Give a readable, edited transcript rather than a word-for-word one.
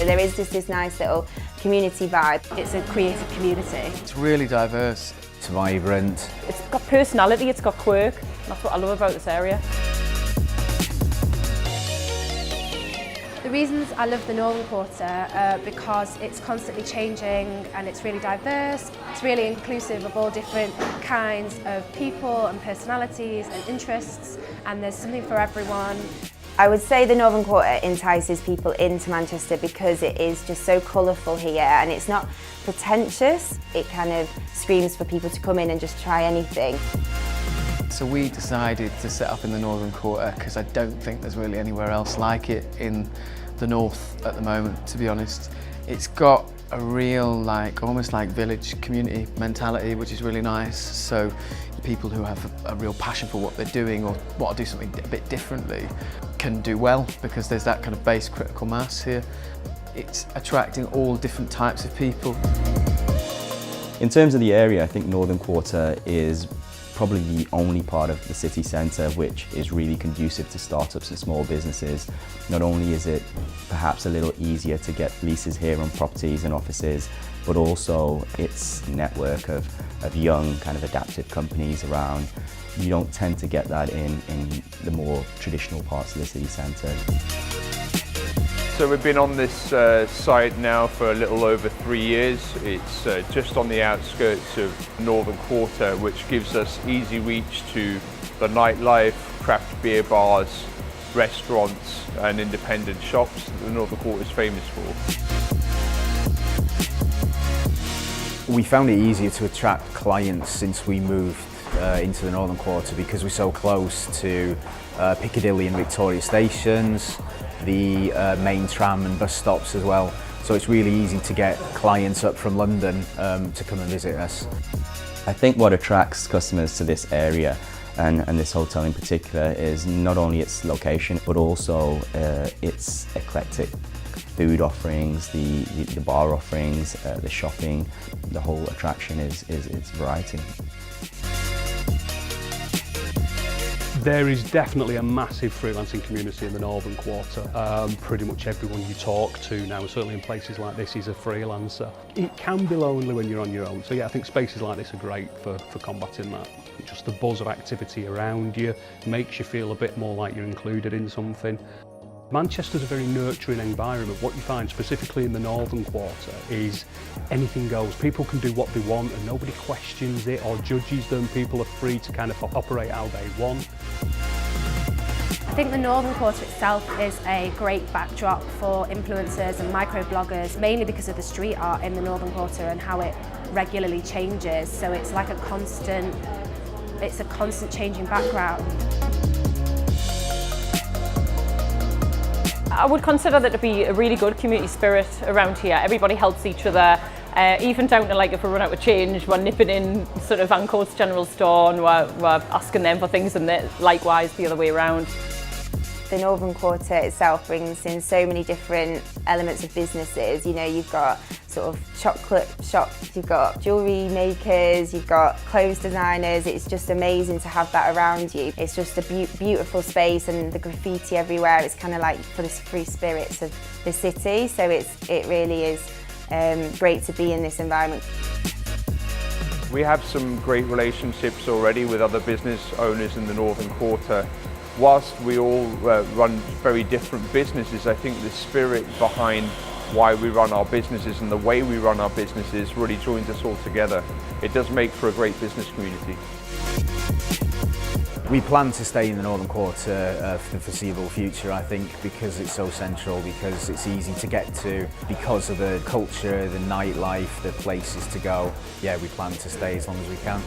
There is just this nice little community vibe. It's a creative community. It's really diverse. It's vibrant. It's got personality, it's got quirk. That's what I love about this area. The reasons I love the Northern Quarter are because it's constantly changing and it's really diverse. It's really inclusive of all different kinds of people and personalities and interests, and there's something for everyone. I would say the Northern Quarter entices people into Manchester because it is just so colourful here and it's not pretentious. It kind of screams for people to come in and just try anything. So we decided to set up in the Northern Quarter because I don't think there's really anywhere else like it in the north at the moment, to be honest. It's got a real, almost like village community mentality, which is really nice. So people who have a real passion for what they're doing or want to do something a bit differently can do well because there's that kind of base critical mass here. It's attracting all different types of people. In terms of the area, I think Northern Quarter is probably the only part of the city centre which is really conducive to startups and small businesses. Not only is it perhaps a little easier to get leases here on properties and offices, but also its network of young kind of adaptive companies around. You don't tend to get that in the more traditional parts of the city centre. So we've been on this site now for a little over 3 years. It's just on the outskirts of Northern Quarter, which gives us easy reach to the nightlife, craft beer bars, restaurants and independent shops that the Northern Quarter is famous for. We found it easier to attract clients since we moved into the Northern Quarter because we're so close to Piccadilly and Victoria stations, the main tram and bus stops as well. So it's really easy to get clients up from London to come and visit us. I think what attracts customers to this area and this hotel in particular is not only its location but also its eclectic food offerings, the bar offerings, the shopping. The whole attraction is variety. There is definitely a massive freelancing community in the Northern Quarter. Pretty much everyone you talk to now, certainly in places like this, is a freelancer. It can be lonely when you're on your own, so yeah, I think spaces like this are great for combating that. Just the buzz of activity around you makes you feel a bit more like you're included in something. Manchester's a very nurturing environment. What you find specifically in the Northern Quarter is anything goes. People can do what they want and nobody questions it or judges them. People are free to kind of operate how they want. I think the Northern Quarter itself is a great backdrop for influencers and microbloggers, mainly because of the street art in the Northern Quarter and how it regularly changes. So it's like a constant changing background. I would consider there to be a really good community spirit around here. Everybody helps each other, even down to if we run out of change, we're nipping in sort of Ancoats General Store and we're asking them for things, and likewise the other way around. The Northern Quarter itself brings in so many different elements of businesses. You know, you've got sort of chocolate shops, you've got jewellery makers, you've got clothes designers. It's just amazing to have that around you. It's just a beautiful space, and the graffiti everywhere. It's kind of like for the free spirits of the city. So it really is great to be in this environment. We have some great relationships already with other business owners in the Northern Quarter. Whilst we all run very different businesses, I think the spirit behind why we run our businesses and the way we run our businesses really joins us all together. It does make for a great business community. We plan to stay in the Northern Quarter for the foreseeable future, I think, because it's so central, because it's easy to get to, because of the culture, the nightlife, the places to go. Yeah, we plan to stay as long as we can.